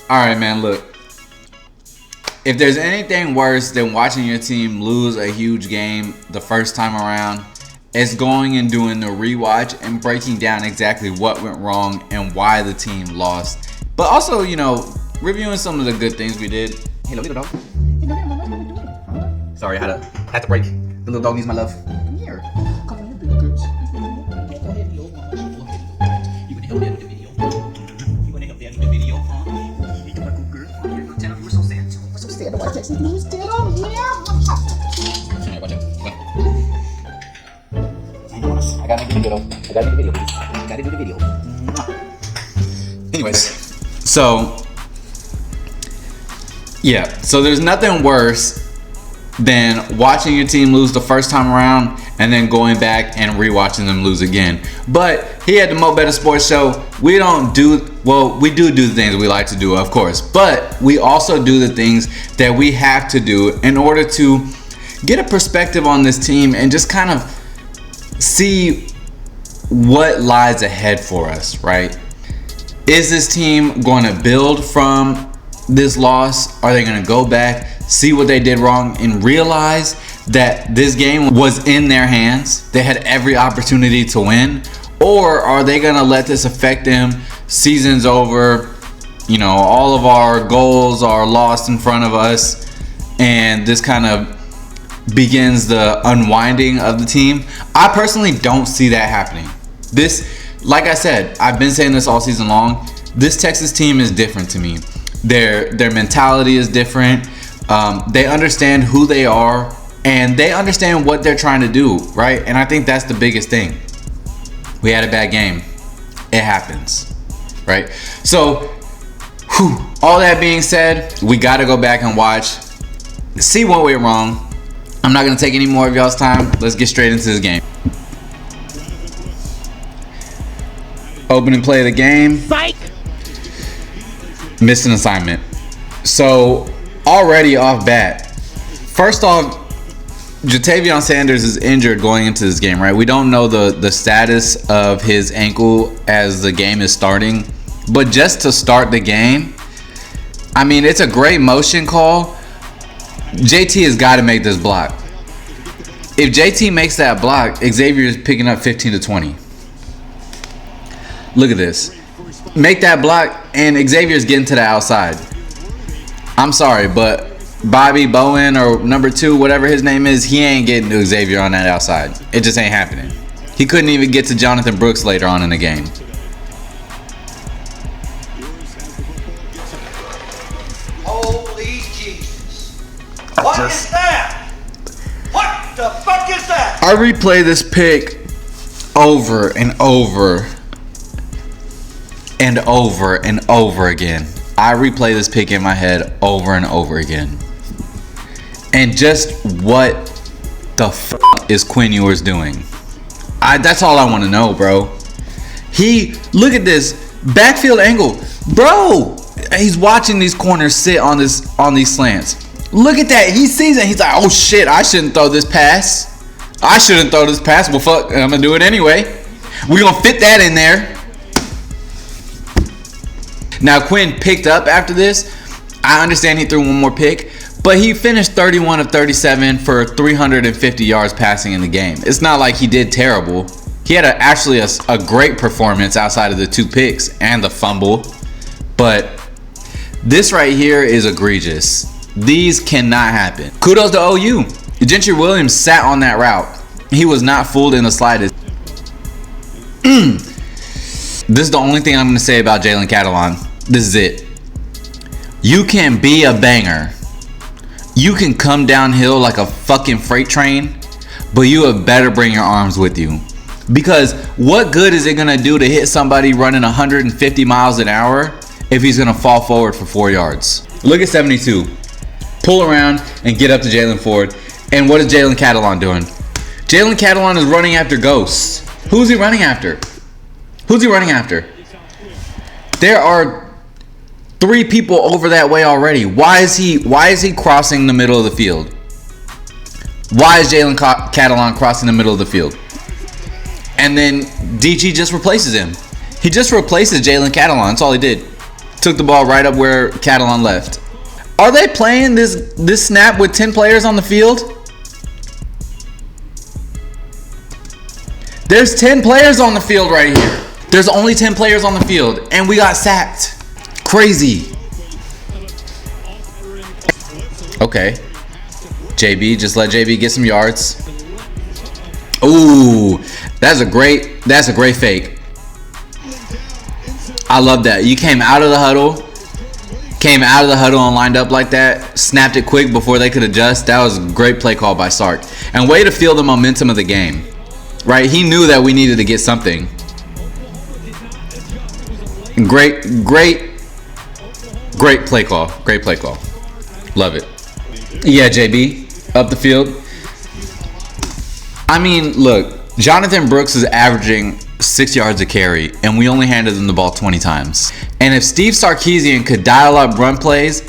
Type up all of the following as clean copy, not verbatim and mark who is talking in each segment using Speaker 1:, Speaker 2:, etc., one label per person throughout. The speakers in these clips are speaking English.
Speaker 1: Alright, man, look. If there's anything worse than watching your team lose a huge game the first time around, it's going and doing the rewatch and breaking down exactly what went wrong and why the team lost. But also, you know, reviewing some of the good things we did. Hey, little dog. Sorry, I had to break. The little dog needs my love. Come here. Come here, big girls. Go ahead, yo. You gonna help me edit the video? You gonna help me edit the video, huh? You my good girl. You're tell them we're so sad. We're so sad to watch Texas News. Get on here. Alright, watch out. I gotta make the video though. I gotta make the video, please. I gotta do the video. Anyways, so yeah, so there's nothing worse than watching your team lose the first time around and then going back and rewatching them lose again. But here at the MoBettaSports show, we don't do, well, we do the things we like to do, of course, but we also do the things that we have to do in order to get a perspective on this team and just kind of see what lies ahead for us, right? Is this team going to build from this loss? Are they going to go back, see what they did wrong, and realize that this game was in their hands? They had every opportunity to win. Or are they going to let this affect them? Season's over, you know, all of our goals are lost in front of us, and this kind of begins the unwinding of the team. I personally don't see that happening. This, like I said, I've been saying this all season long, this Texas team is different to me. Their mentality is different. They understand who they are and they understand what they're trying to do, right? And I think that's the biggest thing. We had a bad game. It happens, right? So, all that being said, we got to go back and watch, see what went wrong. I'm not going to take any more of y'all's time. Let's get straight into this game. Opening play of the game. Psych! Missed an assignment. So already off bat, first off, Ja'Tavion Sanders is injured going into this game, right? We don't know the status of his ankle as the game is starting, but just to start the game, I mean, it's a great motion call. JT has got to make this block. If JT makes that block, Xavier is picking up 15 to 20. Look at this. Make that block, and Xavier's getting to the outside. I'm sorry, but Bobby Bowen or number 2, whatever his name is, he ain't getting to Xavier on that outside. It just ain't happening. He couldn't even get to Jonathan Brooks later on in the game.
Speaker 2: Holy Jesus. What is that? What the fuck is that?
Speaker 1: I replay this pick over and over and over and over again. I replay this pick in my head over and over again. And just what the fuck is Quinn Ewers doing? That's all I want to know, bro. Look at this backfield angle. Bro, he's watching these corners sit on these slants. Look at that. He sees it. He's like, oh shit, I shouldn't throw this pass. I shouldn't throw this pass. Well, fuck, I'm going to do it anyway. We're going to fit that in there. Now, Quinn picked up after this. I understand he threw one more pick, but he finished 31 of 37 for 350 yards passing in the game. It's not like he did terrible. He had actually a great performance outside of the 2 picks and the fumble. But this right here is egregious. These cannot happen. Kudos to OU. Gentry Williams sat on that route. He was not fooled in the slightest. This is the only thing I'm going to say about Jalen Catalon. This is it. You can be a banger. You can come downhill like a fucking freight train, but you had better bring your arms with you. Because what good is it going to do to hit somebody running 150 miles an hour if he's going to fall forward for 4 yards? Look at 72. Pull around and get up to Jalen Ford. And what is Jalen Catalon doing? Jalen Catalon is running after ghosts. Who's he running after? Who's he running after? There are 3 people over that way already. Why is he crossing the middle of the field? Why is Jalen Catalon crossing the middle of the field? And then DG just replaces him. He just replaces Jalen Catalon. That's all he did. Took the ball right up where Catalan left. Are they playing this snap with 10 players on the field? There's 10 players on the field right here. There's only 10 players on the field, and we got sacked. Crazy. Okay. JB, just let JB get some yards. Ooh, that's a great fake. I love that. You came out of the huddle. And lined up like that. Snapped it quick before they could adjust. That was a great play call by Sark. And way to feel the momentum of the game. Right? He knew that we needed to get something. Great play call. Great play call. Love it. Yeah, JB. Up the field. I mean, look. Jonathan Brooks is averaging 6 yards a carry, and we only handed them the ball 20 times. And if Steve Sarkisian could dial up run plays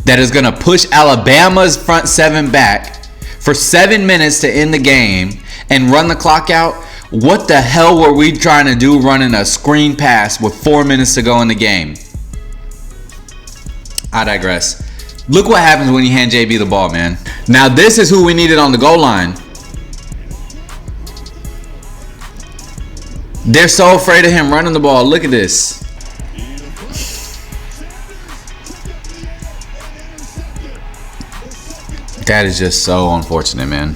Speaker 1: that is going to push Alabama's front seven back for 7 minutes to end the game and run the clock out, what the hell were we trying to do running a screen pass with 4 minutes to go in the game? I digress. Look what happens when you hand JB the ball, man. Now this is who we needed on the goal line. They're so afraid of him running the ball. Look at this. That is just so unfortunate, man.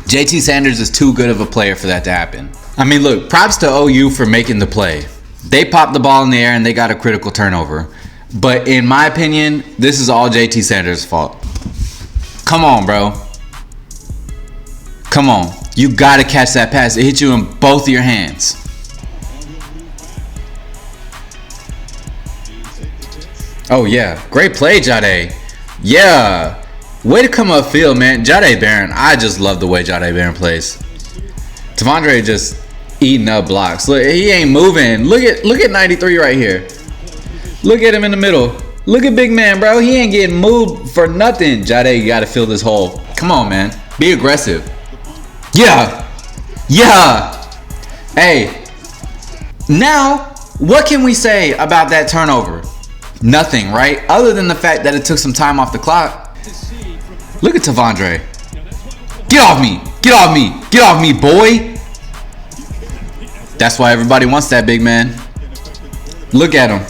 Speaker 1: JT Sanders is too good of a player for that to happen. I mean, look, props to OU for making the play. They popped the ball in the air and they got a critical turnover. But in my opinion, this is all JT Sanders' fault. Come on, bro. Come on. You got to catch that pass. It hit you in both of your hands. Oh, yeah. Great play, Jade. Yeah. Way to come upfield, man. Jade Barron. I just love the way Jade Barron plays. Tavondre just eating up blocks. Look, he ain't moving. Look at 93 right here. Look at him in the middle. Look at big man, bro. He ain't getting moved for nothing. Jade, you got to fill this hole. Come on, man. Be aggressive. Yeah. Yeah. Hey. Now, what can we say about that turnover? Nothing, right? Other than the fact that it took some time off the clock. Look at Tavondre. Get off me. Get off me. Get off me, boy. That's why everybody wants that big man. Look at him.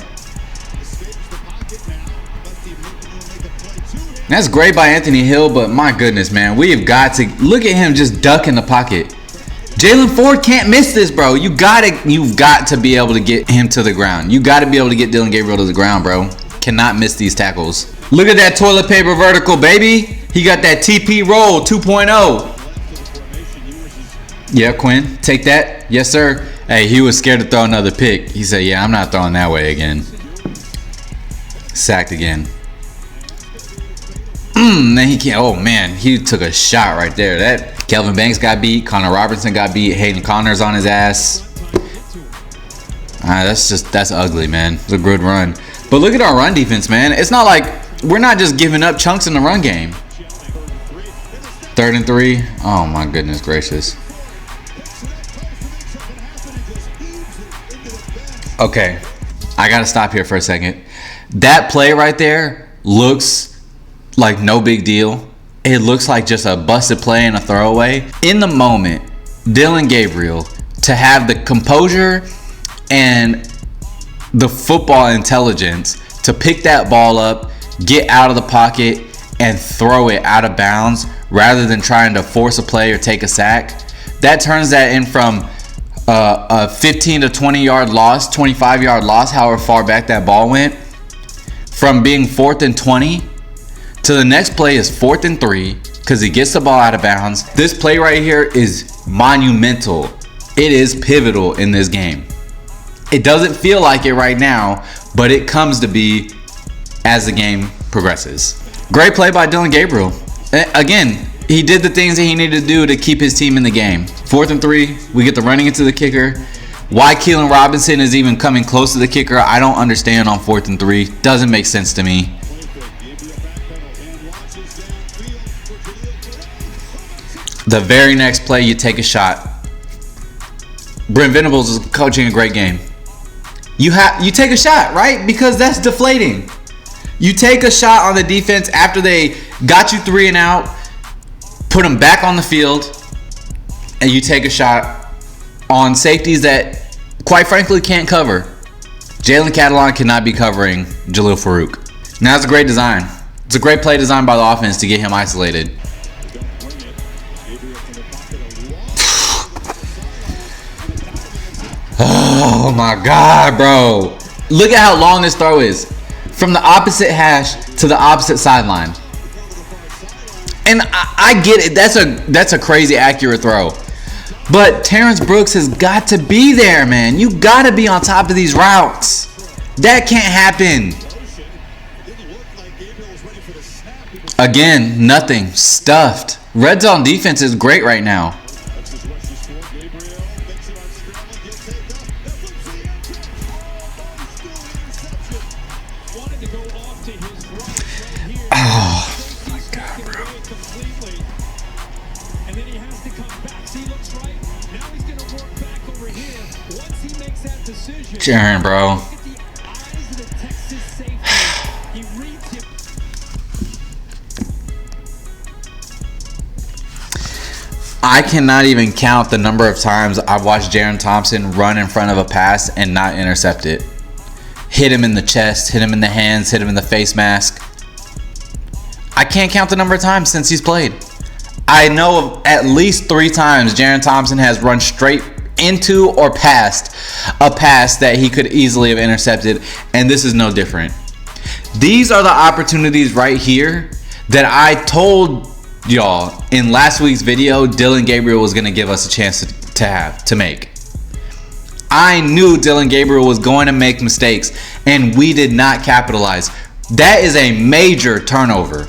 Speaker 1: That's great by Anthony Hill, but my goodness, man. We have got to look at him just duck in the pocket. Jalen Ford can't miss this, bro. You've got to be able to get him to the ground. You got to be able to get Dylan Gabriel to the ground, bro. Cannot miss these tackles. Look at that toilet paper vertical, baby. He got that TP roll 2.0. Yeah, Quinn, take that. Yes, sir. Hey, he was scared to throw another pick. He said, yeah, I'm not throwing that way again. Sacked again. Then he can't. Oh, man, he took a shot right there. That Kelvin Banks got beat. Connor Robertson got beat. Hayden Connor's on his ass. That's ugly, man. It's a good run. But look at our run defense, man. It's not like we're not just giving up chunks in the run game. 3rd and 3. Oh, my goodness gracious. Okay, I got to stop here for a second. That play right there looks like no big deal. It looks like just a busted play and a throwaway. In the moment, Dylan Gabriel, to have the composure and the football intelligence to pick that ball up, get out of the pocket, and throw it out of bounds rather than trying to force a play or take a sack, that turns that in from a 15 to 20 yard loss, 25 yard loss, however far back that ball went, from being 4th and 20 to the next play is 4th and 3 because he gets the ball out of bounds. This play right here is monumental. It is pivotal in this game. It doesn't feel like it right now, but it comes to be as the game progresses. Great play by Dylan Gabriel. Again, he did the things that he needed to do to keep his team in the game. 4th and 3, we get the running into the kicker. Why Keelan Robinson is even coming close to the kicker, I don't understand on 4th and 3. Doesn't make sense to me. The very next play, you take a shot. Brent Venables is coaching a great game. you take a shot, right? Because that's deflating. You take a shot on the defense after they got you 3 and out, put them back on the field, and you take a shot on safeties that, quite frankly, can't cover. Jalen Catalon cannot be covering Jalil Farouk. Now, it's a great design. It's a great play design by the offense to get him isolated. Oh my God, bro. Look at how long this throw is. From the opposite hash to the opposite sideline. And I get it. That's a crazy accurate throw. But Terrence Brooks has got to be there, man. You got to be on top of these routes. That can't happen. Again, nothing. Stuffed. Red zone defense is great right now. Oh my God, bro. And then he has to come back. See, looks right. Now he's going to work back over here. Once he makes that decision. Jaren, bro. I cannot even count the number of times I've watched Jaren Thompson run in front of a pass and not intercept it. Hit him in the chest, hit him in the hands, hit him in the face mask. I can't count the number of times since he's played. I know of at least 3 times Jaren Thompson has run straight into or past a pass that he could easily have intercepted, and this is no different. These are the opportunities right here that I told y'all in last week's video Dillon Gabriel was going to give us a chance to make. I knew Dillon Gabriel was going to make mistakes, and we did not capitalize. That is a major turnover.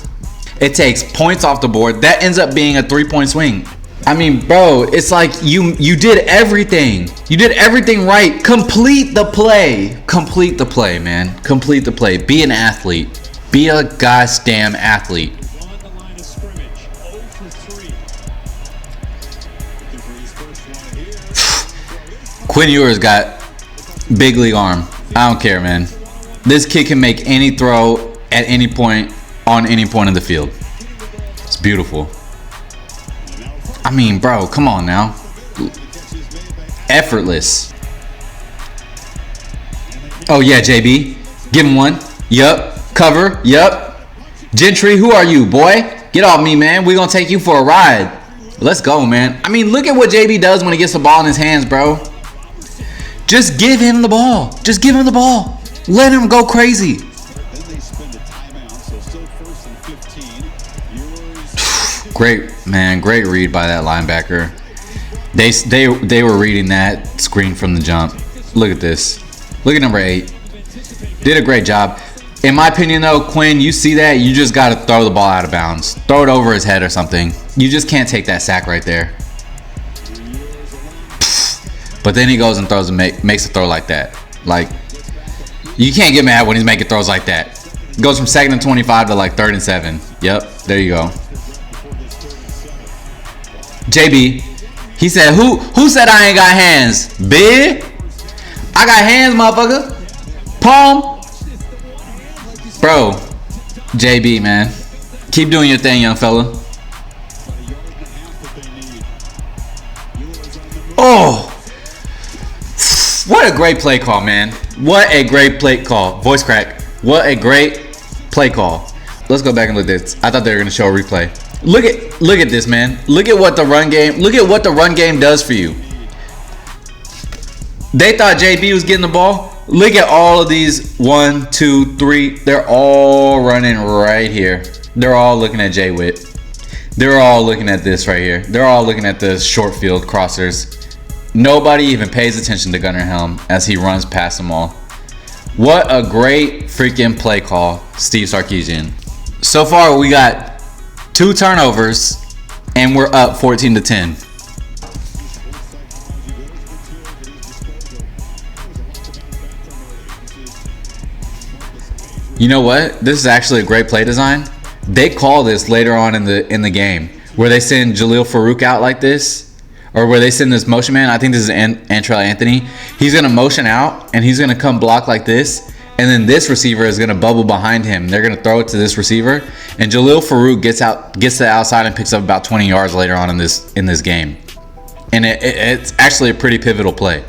Speaker 1: It takes points off the board. That ends up being a 3-point swing. I mean, bro, it's like you did everything. You did everything right. Complete the play. Complete the play, man. Complete the play. Be an athlete. Be a goddamn athlete. Quinn Ewers got big league arm. I don't care, man. This kid can make any throw at any point on any point of the field. It's beautiful. I mean, bro, come on now. Effortless. Oh, yeah, JB. Give him one. Yup. Cover. Yup. Gentry, who are you, boy? Get off me, man. We're going to take you for a ride. Let's go, man. I mean, look at what JB does when he gets the ball in his hands, bro. Just give him the ball. Just give him the ball. Let him go crazy. Great, man. Great read by that linebacker. They were reading that screen from the jump. Look at this. Look at number 8. Did a great job. In my opinion, though, Quinn, you see that, you just got to throw the ball out of bounds. Throw it over his head or something. You just can't take that sack right there. But then he goes and throws and makes a throw like that. Like, you can't get mad when he's making throws like that. Goes from 2nd and 25 to like 3rd and 7. Yep, there you go. JB, he said, who said I ain't got hands? Big? I got hands, motherfucker. Palm. Bro, JB, man. Keep doing your thing, young fella. Oh. What a great play call, man. What a great play call. Voice crack. What a great play call. Let's go back and look at this. I thought they were going to show a replay. Look at this, man. Look at what the run game does for you. They thought JB was getting the ball. Look at all of these. 1, 2, 3. They're all running right here. They're all looking at Jay Witt. They're all looking at this right here. They're all looking at the short field crossers. Nobody even pays attention to Gunnar Helm as he runs past them all. What a great freaking play call, Steve Sarkisian. So far, we got 2 turnovers, and we're up 14-10. You know what? This is actually a great play design. They call this later on in the game, where they send Jalil Farouk out like this. or where they send this motion man. I think this is Antrell Anthony. He's going to motion out, and he's going to come block like this. And then this receiver is going to bubble behind him. They're going to throw it to this receiver. And Jalil Farouk gets to the outside and picks up about 20 yards later on in this game. And it's actually a pretty pivotal play.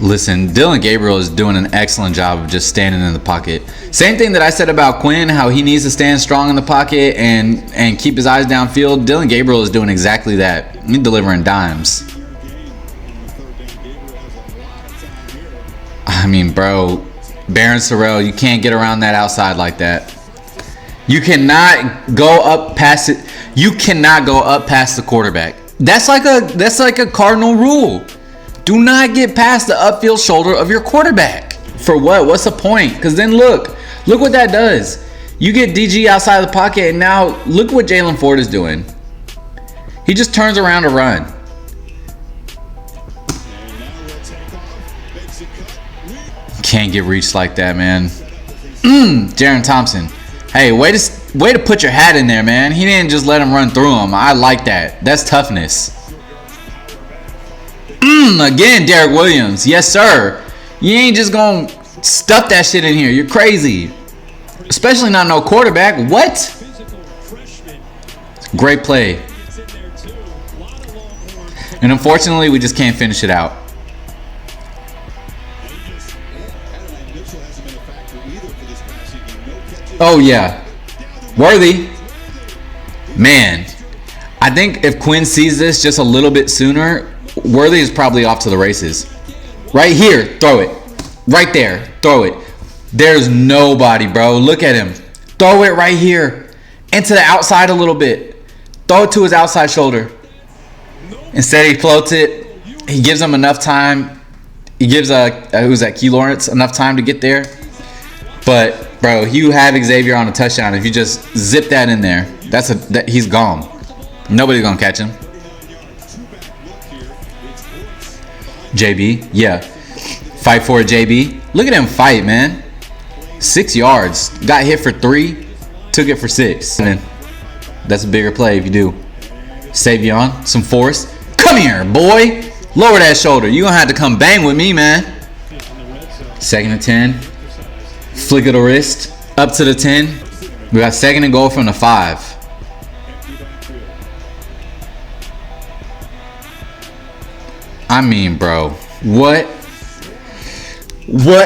Speaker 1: Listen, Dylan Gabriel is doing an excellent job of just standing in the pocket. Same thing that I said about Quinn, how he needs to stand strong in the pocket and keep his eyes downfield. Dylan Gabriel is doing exactly that. He's delivering dimes. I mean, bro, Baron Sorrell, you can't get around that outside like that. You cannot go up past it. You cannot go up past the quarterback. That's like a cardinal rule. Do not get past the upfield shoulder of your quarterback. For what? What's the point? Because then look what that does. You get DG outside of the pocket, and now look what Jalen Ford is doing. He just turns around to run. Can't get reached like that, man. Jaron Thompson. Hey, way to put your hat in there, man. He didn't just let him run through him. I like that. That's toughness. Again, Derek Williams. Yes, sir. You ain't just gonna stuff that shit in here. You're crazy. Especially not no quarterback. What? Great play. And unfortunately, we just can't finish it out. Oh, yeah. Worthy. Man. I think if Quinn sees this just a little bit sooner, Worthy is probably off to the races. Right here. Throw it. Right there. Throw it. There's nobody, bro. Look at him. Throw it right here. And to the outside a little bit. Throw it to his outside shoulder. Instead, he floats it. He gives him enough time. He gives who's that? Key Lawrence enough time to get there. But bro, you have Xavier on a touchdown. If you just zip that in there, he's gone. Nobody's gonna catch him. JB, yeah. Fight for it, JB. Look at him fight, man. 6 yards. Got hit for 3. Took it for 6. That's a bigger play if you do. Savion, some force. Come here, boy. Lower that shoulder. You're gonna have to come bang with me, man. 2nd and 10. Flick of the wrist. Up to the 10. We got 2nd and goal from the 5. I mean, bro, what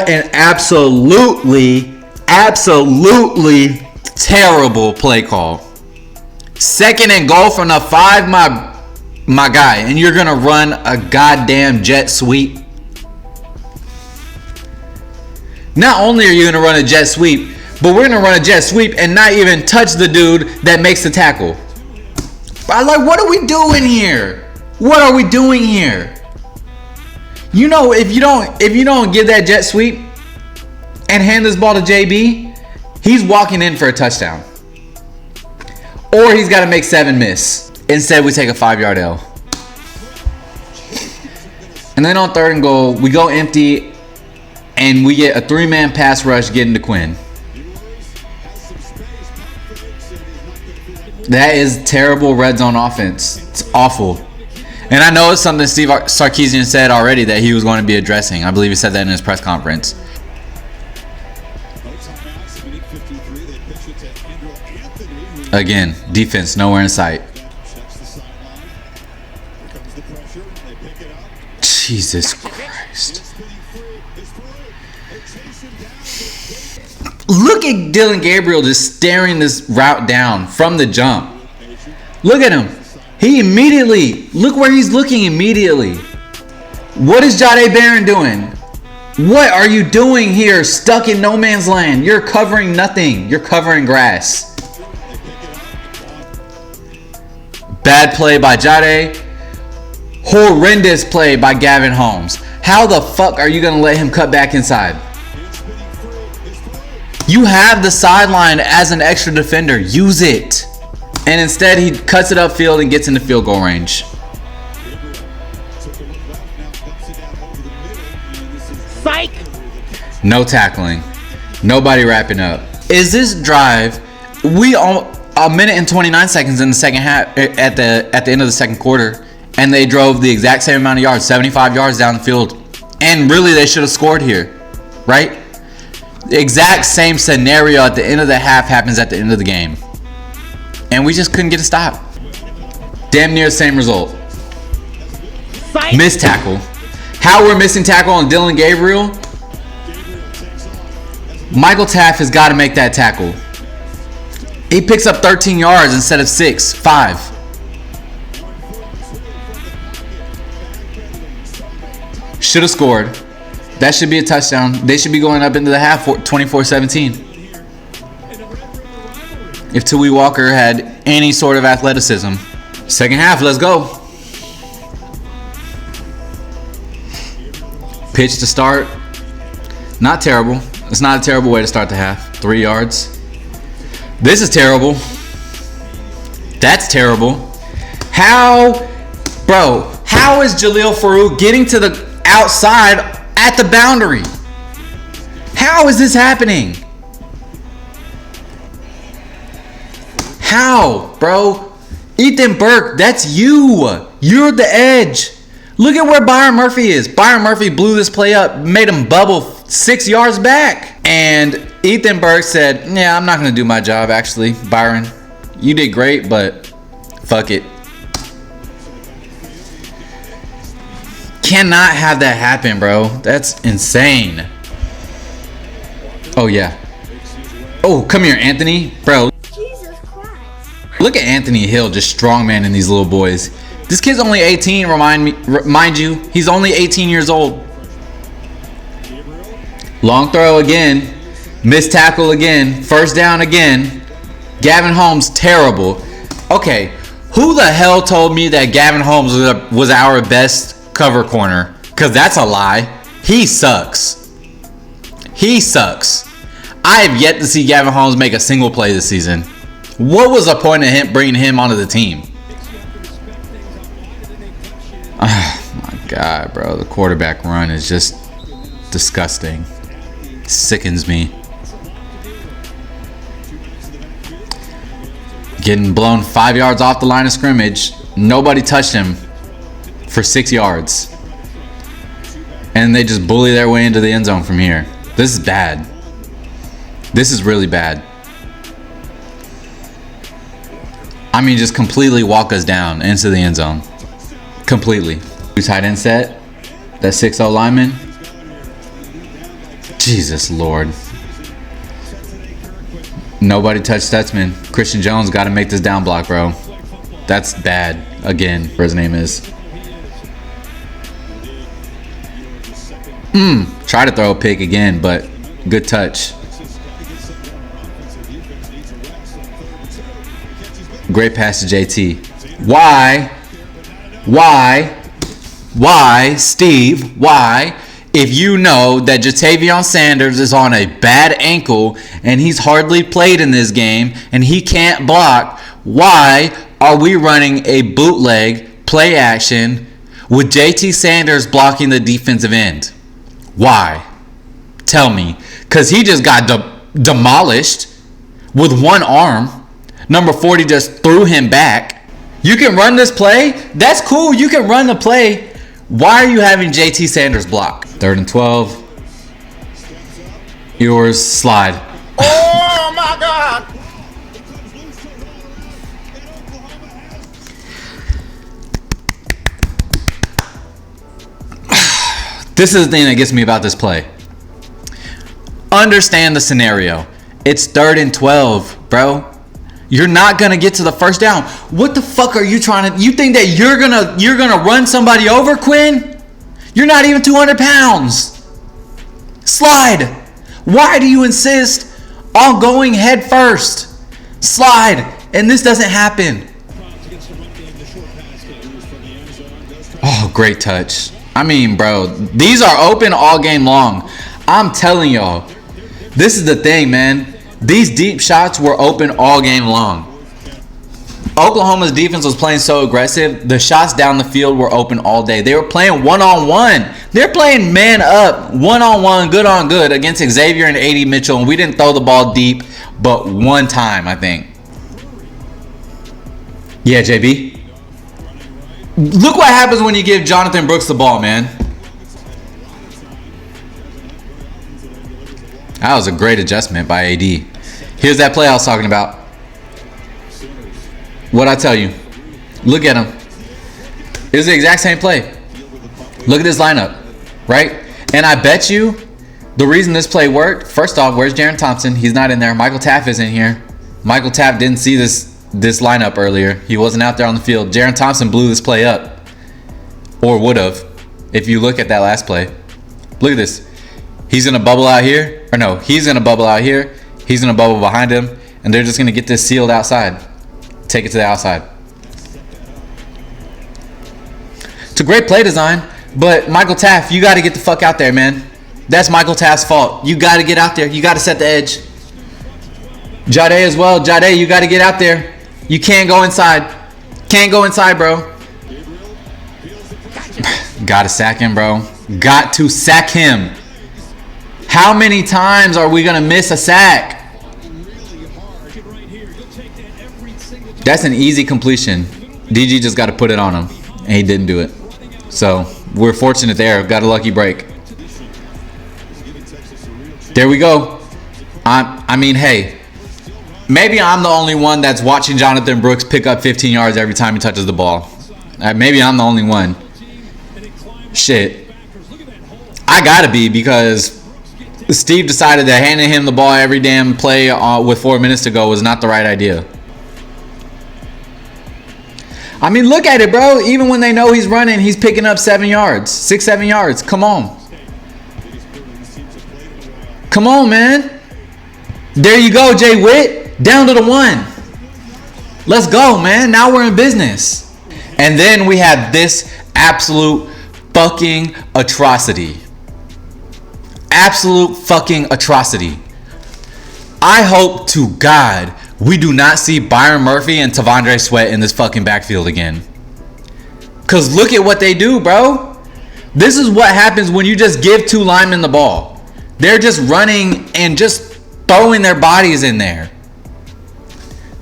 Speaker 1: an absolutely terrible play call. 2nd and goal from the 5, my guy, and you're gonna run a goddamn jet sweep. Not only are you gonna run a jet sweep, but we're gonna run a jet sweep and not even touch the dude that makes the tackle. Like, what are we doing here? What are we doing here? You know, if you don't give that jet sweep and hand this ball to JB, he's walking in for a touchdown. Or he's got to make 7 miss. Instead, we take a 5-yard L. And then on 3rd and goal, we go empty and we get a 3-man pass rush getting to Quinn. That is terrible red zone offense. It's awful. And I know it's something Steve Sarkisian said already that he was going to be addressing. I believe he said that in his press conference. Again, defense nowhere in sight. Jesus Christ. Look at Dylan Gabriel just staring this route down from the jump. Look at him. He immediately, look where he's looking immediately. What is Jahdae Barron doing? What are you doing here stuck in no man's land? You're covering nothing. You're covering grass. Bad play by Jahdae. Horrendous play by Gavin Holmes. How the fuck are you going to let him cut back inside? You have the sideline as an extra defender. Use it. And instead, he cuts it upfield and gets into field goal range.
Speaker 3: Psych!
Speaker 1: No tackling. Nobody wrapping up. Is this drive? a minute and 29 seconds in the second half at the end of the second quarter, and they drove the exact same amount of yards, 75 yards down the field. And really, they should have scored here, right? The exact same scenario at the end of the half happens at the end of the game. And we just couldn't get a stop. Damn near the same result. Missed tackle. How we're missing tackle on Dylan Gabriel? Michael Taft has got to make that tackle. He picks up 13 yards instead of 5. Should have scored. That should be a touchdown. They should be going up into the half 24-17. If Tui Walker had any sort of athleticism. Second half, let's go. Pitch to start. Not terrible. It's not a terrible way to start the half. 3 yards. This is terrible. That's terrible. How is Jalil Farouk getting to the outside at the boundary? How is this happening? How, bro? Ethan Burke, that's you. You're the edge. Look at where Byron Murphy is. Byron Murphy blew this play up, made him bubble 6 yards back. And Ethan Burke said, yeah, I'm not going to do my job, actually. Byron, you did great, but fuck it. Cannot have that happen, bro. That's insane. Oh, yeah. Oh, come here, Anthony. Bro.
Speaker 3: Jesus Christ.
Speaker 1: Look at Anthony Hill, just strongman in these little boys. This kid's only 18, mind you. He's only 18 years old. Long throw again. Missed tackle again. First down again. Gavin Holmes, terrible. Okay, who the hell told me that Gavin Holmes was our best cover corner? Because that's a lie. He sucks. He sucks. I have yet to see Gavin Holmes make a single play this season. What was the point of him bringing him onto the team? Oh my God, bro. The quarterback run is just disgusting. Sickens me. Getting blown 5 yards off the line of scrimmage. Nobody touched him for 6 yards. And they just bully their way into the end zone from here. This is bad. This is really bad. I mean, just completely walk us down into the end zone. Completely. Tight end set. That 6-0 lineman. Jesus Lord. Nobody touched Stutzman. Christian Jones got to make this down block, bro. That's bad. Again, whatever his name is. Try to throw a pick again, but good touch. Great pass to JT. Why, Steve, why, if you know that Jatavion Sanders is on a bad ankle and he's hardly played in this game and he can't block, why are we running a bootleg play action with JT Sanders blocking the defensive end? Why? Tell me. Because he just got demolished with one arm. Number 40 just threw him back. You can run this play? That's cool. You can run the play. Why are you having JT Sanders block? 3rd and 12. Yours, slide.
Speaker 2: Oh my God!
Speaker 1: This is the thing that gets me about this play. Understand the scenario. It's 3rd and 12, bro. You're not gonna get to the first down. What the fuck are you trying to? You think that you're gonna run somebody over, Quinn? You're not even 200 pounds. Slide. Why do you insist on going head first? Slide, and this doesn't happen. Oh, great touch. I mean, bro, these are open all game long. I'm telling y'all, this is the thing, man. These deep shots were open all game long. Oklahoma's defense was playing so aggressive. The shots down the field were open all day. They were playing one-on-one. They're playing man up, one-on-one, good on good against Xavier and A.D. Mitchell. And we didn't throw the ball deep but one time, I think. Yeah, JB. Look what happens when you give Jonathan Brooks the ball, man. That was a great adjustment by AD. Here's that play I was talking about. What'd I tell you? Look at him. It was the exact same play. Look at this lineup, right? And I bet you the reason this play worked, first off, where's Jaren Thompson? He's not in there. Michael Taft is in here. Michael Taft didn't see this lineup earlier. He wasn't out there on the field. Jaren Thompson blew this play up. Or would have, if you look at that last play. Look at this. He's going to bubble out here. Or no, he's going to bubble out here. He's going to bubble behind him. And they're just going to get this sealed outside. Take it to the outside. It's a great play design. But Michael Taft, you got to get the fuck out there, man. That's Michael Taft's fault. You got to get out there. You got to set the edge. Jade as well. Jade, you got to get out there. You can't go inside. Can't go inside, bro. Got to sack him, bro. Got to sack him. How many times are we going to miss a sack? That's an easy completion. DG just got to put it on him. And he didn't do it. So, we're fortunate there. Got a lucky break. There we go. I mean, hey. Maybe I'm the only one that's watching Jonathan Brooks pick up 15 yards every time he touches the ball. Maybe I'm the only one. Shit. I gotta be, because Steve decided that handing him the ball every damn play with 4 minutes to go was not the right idea. I mean, look at it, bro. Even when they know he's running, he's picking up 7 yards. 6, 7 yards. Come on. Come on, man. There you go, Jay Witt. Down to the 1. Let's go, man. Now we're in business. And then we have this absolute fucking atrocity. Absolute fucking atrocity. I hope to God we do not see Byron Murphy and Tavondre Sweat in this fucking backfield again. Because look at what they do, bro. This is what happens when you just give 2 linemen the ball. They're just running and just throwing their bodies in there.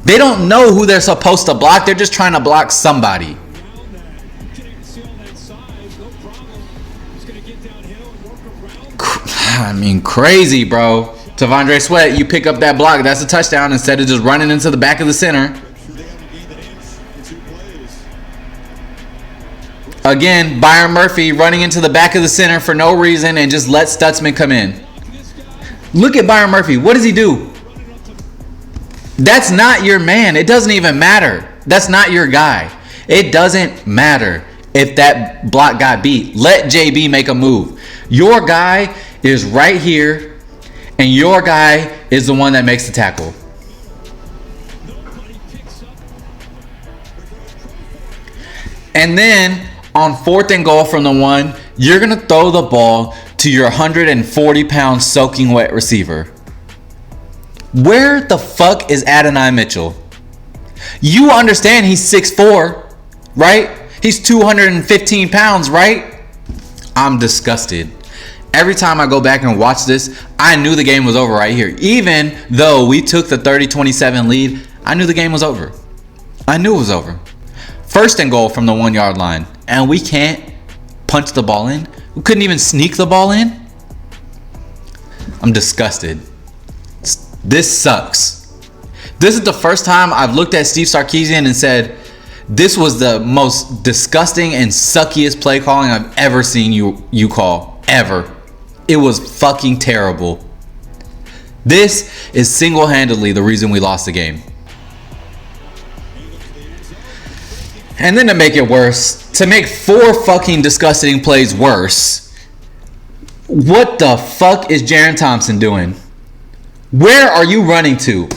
Speaker 1: They don't know who they're supposed to block. They're just trying to block somebody. I mean, crazy, bro. Tavondre Sweat, you pick up that block. That's a touchdown instead of just running into the back of the center. Again, Byron Murphy running into the back of the center for no reason and just let Stutzman come in. Look at Byron Murphy. What does he do? That's not your man. It doesn't even matter. That's not your guy. It doesn't matter if that block got beat. Let JB make a move. Your guy is right here, and your guy is the one that makes the tackle. And then on 4th and goal from the 1, you're going to throw the ball to your 140-pound soaking wet receiver. Where the fuck is Adonai Mitchell? You understand he's 6'4", right? He's 215 pounds, right? I'm disgusted. Every time I go back and watch this, I knew the game was over right here. Even though we took the 30-27 lead, I knew the game was over. I knew it was over. 1st and goal from the 1-yard line. And we can't punch the ball in. We couldn't even sneak the ball in. I'm disgusted. This sucks. This is the first time I've looked at Steve Sarkisian and said, this was the most disgusting and suckiest play calling I've ever seen you call. Ever. It was fucking terrible. This is single-handedly the reason we lost the game. And then to make it worse, to make 4 fucking disgusting plays worse, what the fuck is Jaren Thompson doing? Where are you running to?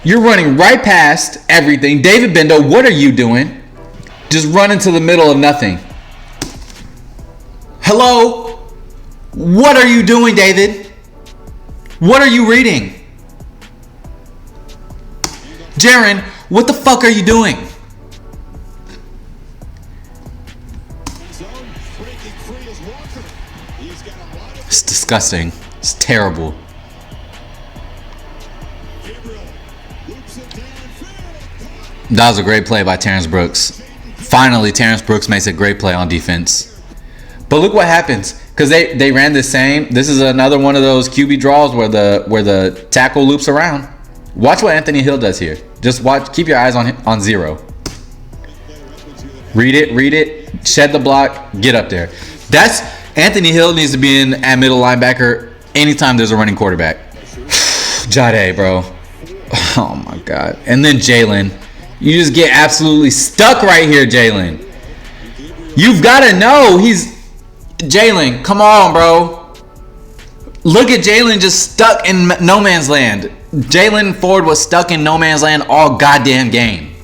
Speaker 1: You're running right past everything. David Bendo, what are you doing? Just running to the middle of nothing. Hello? What are you doing, David? What are you reading? Jaren, what the fuck are you doing? It's disgusting. It's terrible. That was a great play by Terrence Brooks. Finally, Terrence Brooks makes a great play on defense. But look what happens. Because they ran the same. This is another one of those QB draws where the tackle loops around. Watch what Anthony Hill does here. Just watch. Keep your eyes on zero. Read it. Shed the block. Get up there. That's Anthony Hill needs to be in at middle linebacker anytime there's a running quarterback. Jade, bro. Oh my God. And then Jalen. You just get absolutely stuck right here, Jalen. You've got to know Jalen, come on, bro. Look at Jalen just stuck in no man's land. Jalen Ford was stuck in no man's land all goddamn game.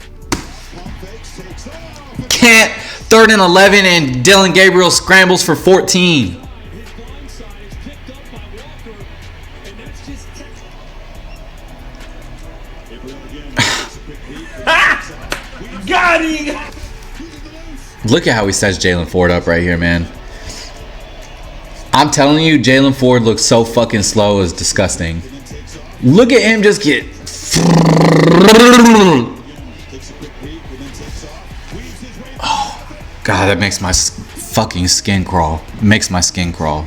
Speaker 1: Can't 3rd and 11 and Dylan Gabriel scrambles for 14.
Speaker 2: Got him!
Speaker 1: Look at how he sets Jalen Ford up right here, man. I'm telling you, Jalen Ford looks so fucking slow. It's disgusting. Look at him just get. Oh, God, that makes my fucking skin crawl. It makes my skin crawl.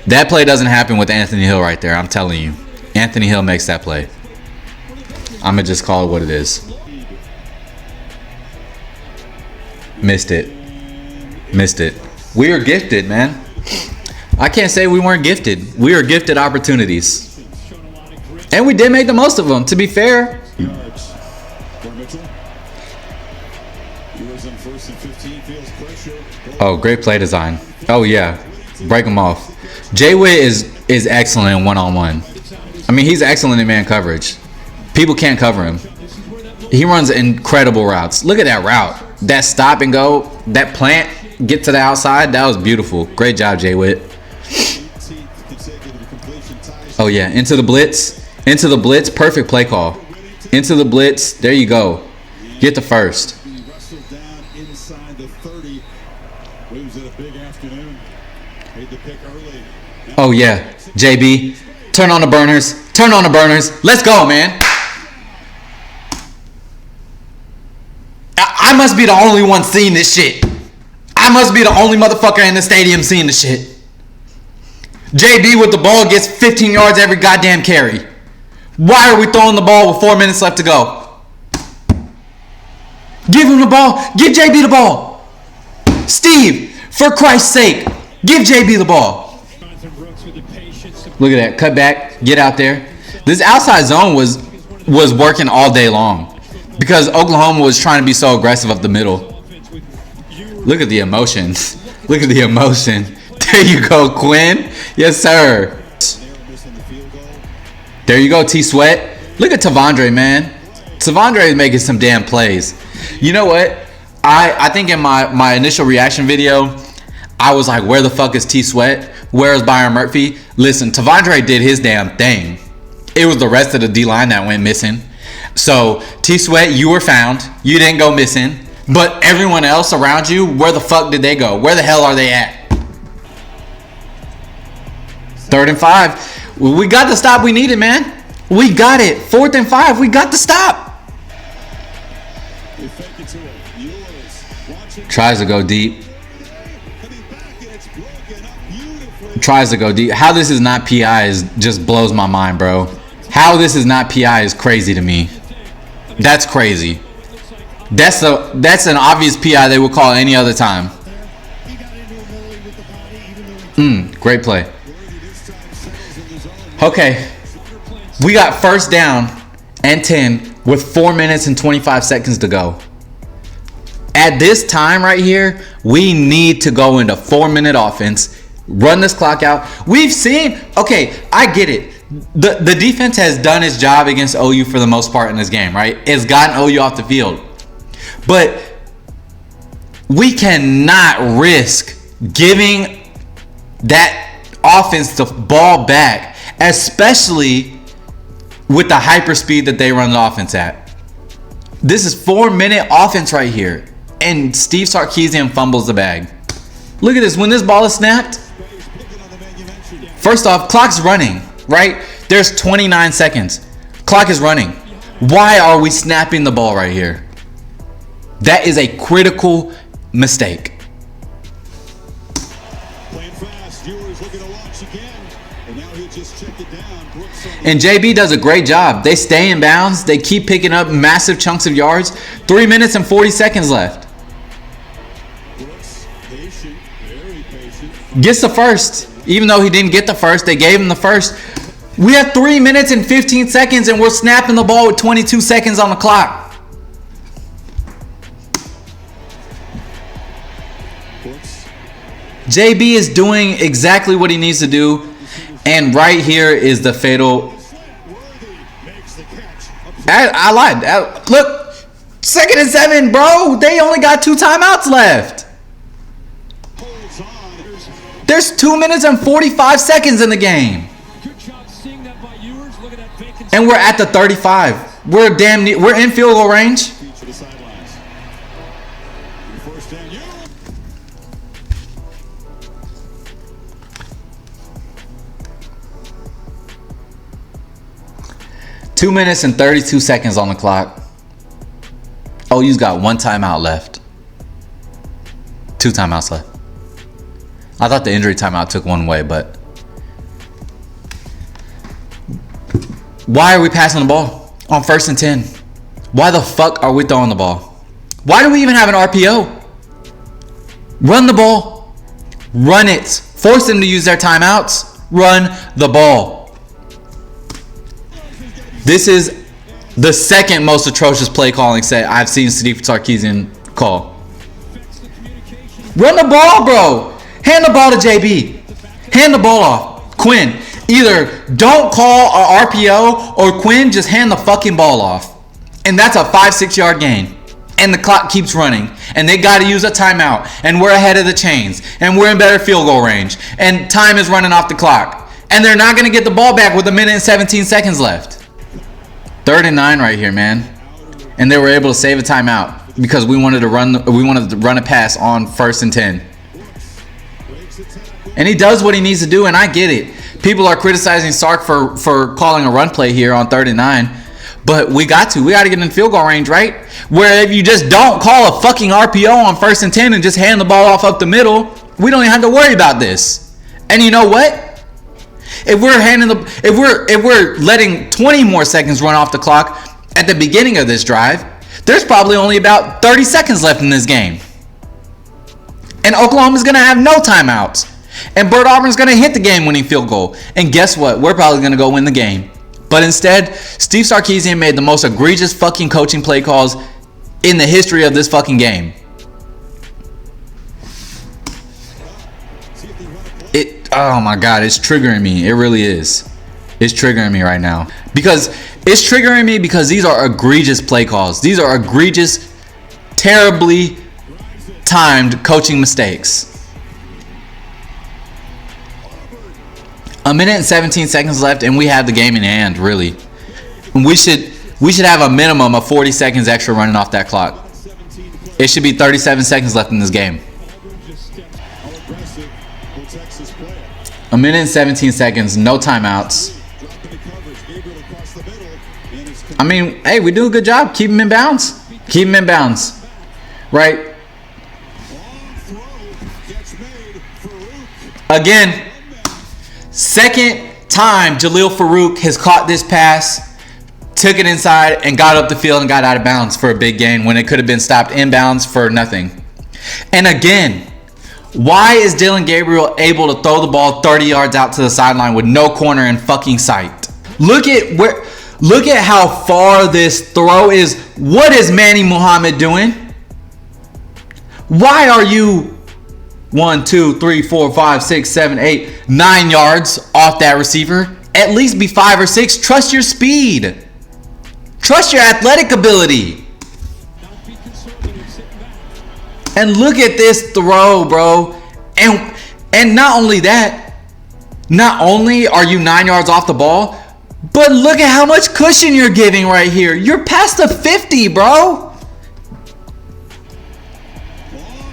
Speaker 1: That play doesn't happen with Anthony Hill right there. I'm telling you. Anthony Hill makes that play. I'm going to just call it what it is. Missed it. We are gifted, man. I can't say we weren't gifted. We are gifted opportunities. And we did make the most of them, to be fair. Oh, great play design. Oh, yeah. Break them off. Jay Witt is excellent in one-on-one. I mean, he's excellent in man coverage. People can't cover him. He runs incredible routes. Look at that route. That stop and go, that plant, get to the outside, that was beautiful. Great job, Jay Witt. Oh, yeah, into the blitz. Perfect play call. Into the blitz, there you go. Get the first. Oh, yeah, JB. Turn on the burners. Let's go, man. I must be the only one seeing this shit. I must be the only motherfucker in the stadium seeing the shit. JB with the ball gets 15 yards every goddamn carry. Why are we throwing the ball with 4 minutes left to go? Give him the ball. Give JB the ball. Steve, for Christ's sake, give JB the ball. Look at that. Cut back. Get out there. This outside zone was working all day long. Because Oklahoma was trying to be so aggressive up the middle. Look at the emotion. Look at the emotion. There you go, Quinn. Yes, sir. There you go, T Sweat. Look at Tavondre, man. Tavondre is making some damn plays. You know what? I think in my initial reaction video, I was like, where the fuck is T Sweat? Where is Byron Murphy? Listen, Tavondre did his damn thing. It was the rest of the D-line that went missing. So, T-Sweat, you were found. You didn't go missing. But everyone else around you, where the fuck did they go? Where the hell are they at? 3rd and 5. We got the stop we needed, man. We got it. 4th and 5. We got the stop. Tries to go deep. How this is not PI just blows my mind, bro. How this is not PI is crazy to me. That's crazy. That's an obvious PI they would call any other time. Great play. Okay. We got 1st down and 10 with 4 minutes and 25 seconds to go. At this time right here, we need to go into 4-minute offense. Run this clock out. We've seen, okay, I get it. The defense has done its job against OU for the most part in this game, right? It's gotten OU off the field. But we cannot risk giving that offense the ball back, especially with the hyper speed that they run the offense at. This is 4-minute offense right here. And Steve Sarkisian fumbles the bag. Look at this. When this ball is snapped, first off, clock's running, right? There's 29 seconds. Clock is running. Why are we snapping the ball right here? That is a critical mistake.
Speaker 3: Playing fast, Ewers looking to launch again, and now he just checked it down.
Speaker 1: And JB does a great job. They stay in bounds. They keep picking up massive chunks of yards. 3 minutes and 40 seconds left.
Speaker 3: Brooks, patient, very patient.
Speaker 1: Gets the first. Even though he didn't get the first, they gave him the first. We have 3 minutes and 15 seconds, and we're snapping the ball with 22 seconds on the clock.
Speaker 3: Brooks.
Speaker 1: JB is doing exactly what he needs to do. And right here is the fatal. I lied. Look, 2nd and 7, bro. They only got 2 timeouts left. There's 2 minutes and 45 seconds in the game. And we're at the 35. We're damn near. We're in field goal range. 2 minutes and 32 seconds on the clock. OU's got 1 timeout left. 2 timeouts left. I thought the injury timeout took 1 away, but why are we passing the ball on 1st and 10? Why the fuck are we throwing the ball? Why do we even have an RPO? Run the ball. Run it. Force them to use their timeouts. Run the ball. This is the 2nd most atrocious play calling set I've seen Steve Sarkisian call. Run the ball, bro. Hand the ball to JB. Hand the ball off. Quinn, either don't call a RPO or Quinn just hand the fucking ball off. And that's a 5-6 yard gain. And the clock keeps running. And they got to use a timeout. And we're ahead of the chains. And we're in better field goal range. And time is running off the clock. And they're not going to get the ball back with 1 minute and 17 seconds left. 3rd and 9 right here, man. And they were able to save a timeout because we wanted to run a pass on 1st and 10. And he does what he needs to do, and I get it. People are criticizing Sark for calling a run play here on 3rd and 9. But we got to get in field goal range, right? Where if you just don't call a fucking RPO on 1st and 10 and just hand the ball off up the middle, we don't even have to worry about this. And you know what? If we're letting 20 more seconds run off the clock at the beginning of this drive, there's probably only about 30 seconds left in this game. And Oklahoma's going to have no timeouts. And Bert Auburn's going to hit the game-winning field goal. And guess what? We're probably going to go win the game. But instead, Steve Sarkisian made the most egregious fucking coaching play calls in the history of this fucking game. Oh my God, it's triggering me. It really is. It's triggering me right now. Because these are egregious play calls. These are egregious, terribly timed coaching mistakes. 1 minute and 17 seconds left, and we have the game in hand, really. And we should have a minimum of 40 seconds extra running off that clock. It should be 37 seconds left in this game. 1 minute and 17 seconds, no timeouts. I mean, hey, we do a good job. Keep him in bounds. Keep him in bounds. Right? Again, 2nd time Jalil Farouk has caught this pass, took it inside, and got up the field and got out of bounds for a big gain when it could have been stopped inbounds for nothing. And again, why is Dylan Gabriel able to throw the ball 30 yards out to the sideline with no corner in fucking sight? Look at how far this throw is. What is Manny Muhammad doing? Why are you 1, 2, 3, 4, 5, 6, 7, 8, 9 yards off that receiver? At least be 5 or 6. Trust your speed. Trust your athletic ability. And look at this throw, bro. And not only that, not only are you 9 yards off the ball, but look at how much cushion you're giving right here. You're past the 50, bro.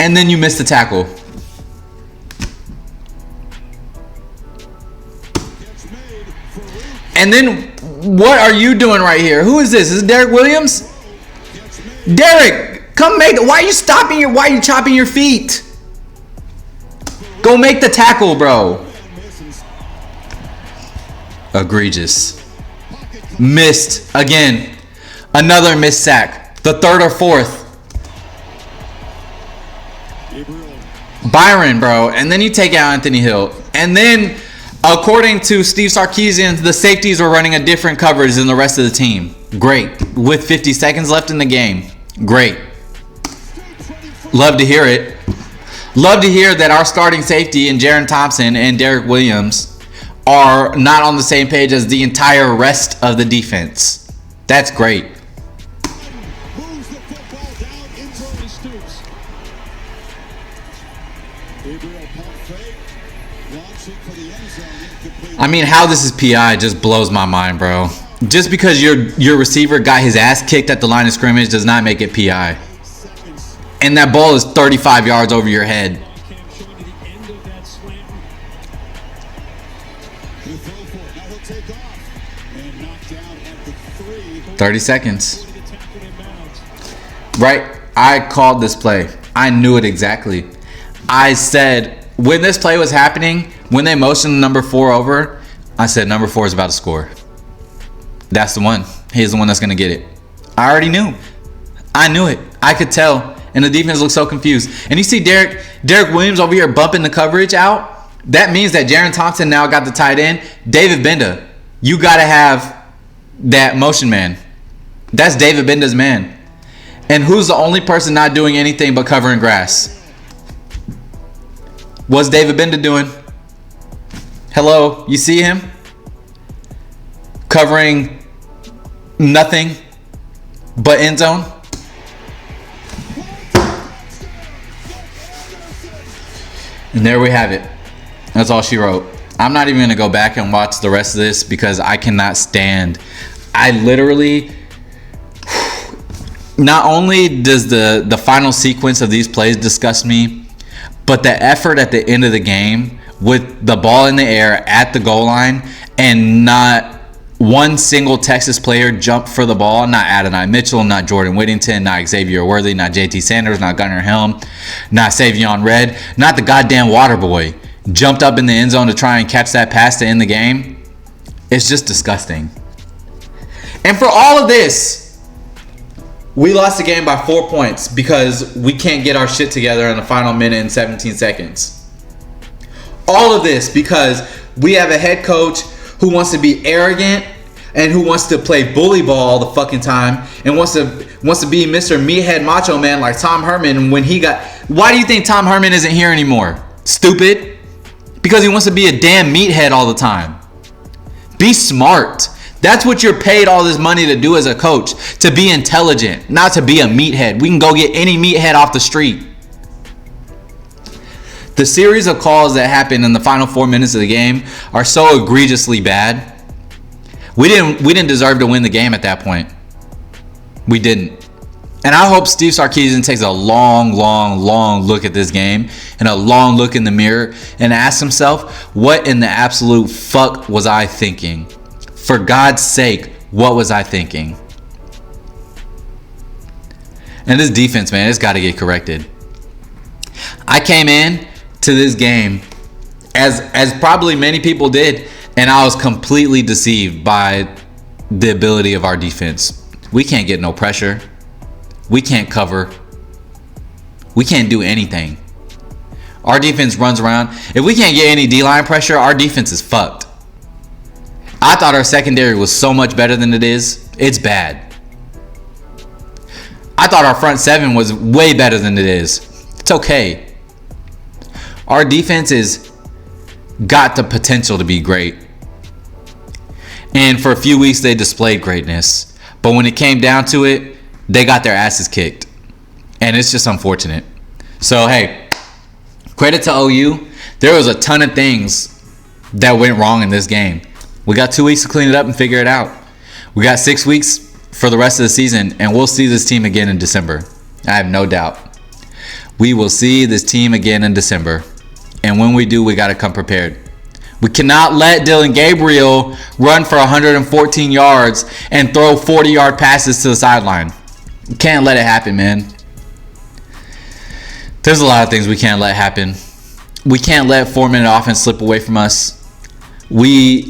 Speaker 1: And then you missed the tackle. And then what are you doing right here? Who is this? Is it Derek Williams? Derek, come make it. Why are you chopping your feet? Go make the tackle, bro. Egregious. Missed again. Another missed sack. The third or fourth. Byron, bro. And then you take out Anthony Hill. And then, according to Steve Sarkisian, the safeties were running a different coverage than the rest of the team. Great. With 50 seconds left in the game. Great. Love to hear it. Love to hear that our starting safety in Jaron Thompson and Derek Williams are not on the same page as the entire rest of the defense. That's great. I mean, how this is PI just blows my mind, bro. Just because your receiver got his ass kicked at the line of scrimmage does not make it PI. And that ball is 35 yards over your head. 30 seconds. Right? I called this play. I knew it exactly. I said, when this play was happening, when they motioned number 4 over, I said number 4 is about to score. That's the one. He's the one that's going to get it. I already knew. I knew it. I could tell. And the defense looked so confused. And you see Derek Williams over here bumping the coverage out. That means that Jaron Thompson now got the tight end. David Benda, you got to have that motion man. That's David Benda's man. And who's the only person not doing anything but covering grass? What's David Benda doing? Hello, you see him? Covering nothing but end zone. And there we have it. That's all she wrote. I'm not even going to go back and watch the rest of this because I cannot stand. I literally... Not only does the final sequence of these plays disgust me, but the effort at the end of the game with the ball in the air at the goal line and not one single Texas player jumped for the ball. Not Adonai Mitchell, not Jordan Whittington, not Xavier Worthy, not JT Sanders, not Gunnar Helm, not Savion Red, not the goddamn water boy jumped up in the end zone to try and catch that pass to end the game. It's just disgusting. And for all of this, we lost the game by 4 points because we can't get our shit together in the final minute and 17 seconds. All of this because we have a head coach who wants to be arrogant and who wants to play bully ball all the fucking time and wants to be Mr. Meathead Macho Man like Tom Herman when he got... Why do you think Tom Herman isn't here anymore? Stupid. Because he wants to be a damn meathead all the time. Be smart. That's what you're paid all this money to do as a coach. To be intelligent, not to be a meathead. We can go get any meathead off the street. The series of calls that happened in the final 4 minutes of the game are so egregiously bad. We didn't deserve to win the game at that point. We didn't. And I hope Steve Sarkisian takes a long look at this game and a long look in the mirror and asks himself, what in the absolute fuck was I thinking? For God's sake, what was I thinking? And this defense, man, it's got to get corrected. I came in to this game as probably many people did, and I was completely deceived by the ability of our defense. We can't get no pressure. We can't cover. We can't do anything. Our defense runs around. If we can't get any D-line pressure, our defense is fucked. I thought our secondary was so much better than it is. It's bad. I thought our front seven was way better than it is. It's okay. Our defense has got the potential to be great. And for a few weeks, they displayed greatness. But when it came down to it, they got their asses kicked. And it's just unfortunate. So, hey, credit to OU. There was a ton of things that went wrong in this game. We got 2 weeks to clean it up and figure it out. We got 6 weeks for the rest of the season, and we'll see this team again in December. I have no doubt. We will see this team again in December. And when we do, we got to come prepared. We cannot let Dillon Gabriel run for 114 yards and throw 40-yard passes to the sideline. We can't let it happen, man. There's a lot of things we can't let happen. We can't let 4-minute offense slip away from us. We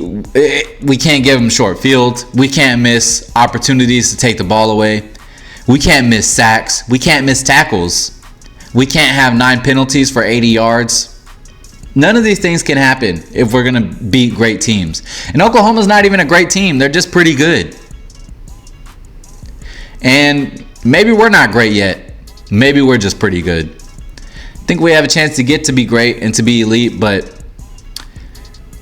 Speaker 1: can't give them short field. We can't miss opportunities to take the ball away. We can't miss sacks. We can't miss tackles. We can't have 9 penalties for 80 yards. None of these things can happen if we're going to beat great teams. And Oklahoma's not even a great team. They're just pretty good. And maybe we're not great yet. Maybe we're just pretty good. I think we have a chance to get to be great and to be elite, but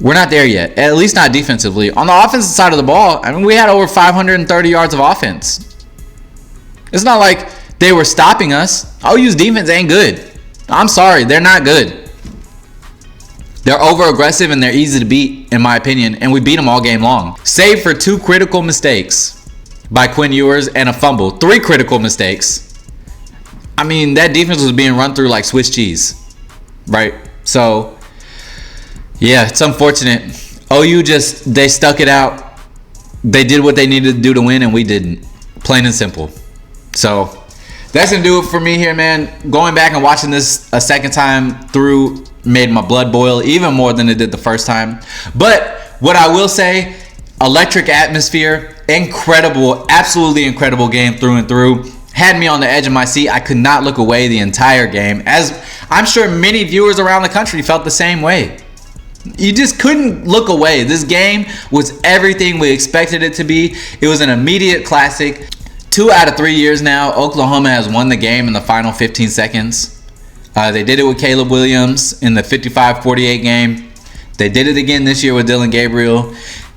Speaker 1: we're not there yet. At least not defensively. On the offensive side of the ball, I mean, we had over 530 yards of offense. It's not like they were stopping us. OU's defense ain't good. I'm sorry, they're not good. They're over-aggressive and they're easy to beat, in my opinion, and we beat them all game long. Save for 2 critical mistakes by Quinn Ewers and a fumble. 3 critical mistakes. I mean, that defense was being run through like Swiss cheese, right? So, yeah, it's unfortunate. OU they stuck it out. They did what they needed to do to win, and we didn't. Plain and simple. So, that's going to do it for me here, man. Going back and watching this a second time through made my blood boil even more than it did the first time. But what I will say, electric atmosphere, incredible, absolutely incredible game through and through. Had me on the edge of my seat. I could not look away the entire game, as I'm sure many viewers around the country felt the same way. You just couldn't look away. This game was everything we expected it to be. It was an immediate classic. 2 out of 3 years now, Oklahoma has won the game in the final 15 seconds. They did it with Caleb Williams in the 55-48 game. They did it again this year with Dillon Gabriel.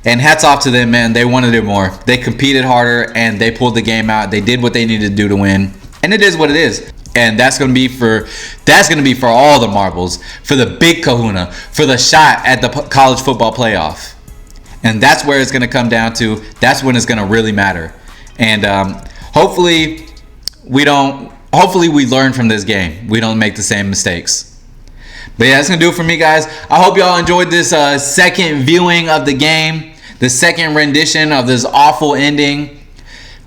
Speaker 1: And hats off to them, man. They wanted it more. They competed harder, and they pulled the game out. They did what they needed to do to win. And it is what it is. And that's going to be for all the marbles, for the big kahuna, for the shot at the college football playoff. And that's where it's going to come down to. That's when it's going to really matter. And hopefully we learn from this game. We don't make the same mistakes. But yeah, that's going to do it for me, guys. I hope y'all enjoyed this second viewing of the game, the second rendition of this awful ending.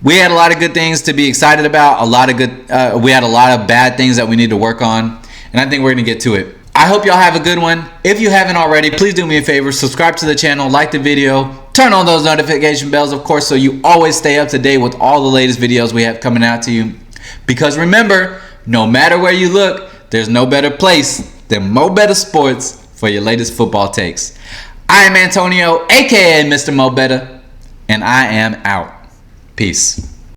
Speaker 1: We had a lot of good things to be excited about. We had a lot of bad things that we need to work on. And I think we're going to get to it. I hope y'all have a good one. If you haven't already, please do me a favor. Subscribe to the channel, like the video, turn on those notification bells, of course, so you always stay up to date with all the latest videos we have coming out to you. Because remember, no matter where you look, there's no better place than MoBettaSports for your latest football takes. I am Antonio, aka Mr. MoBetta, and I am out. Peace.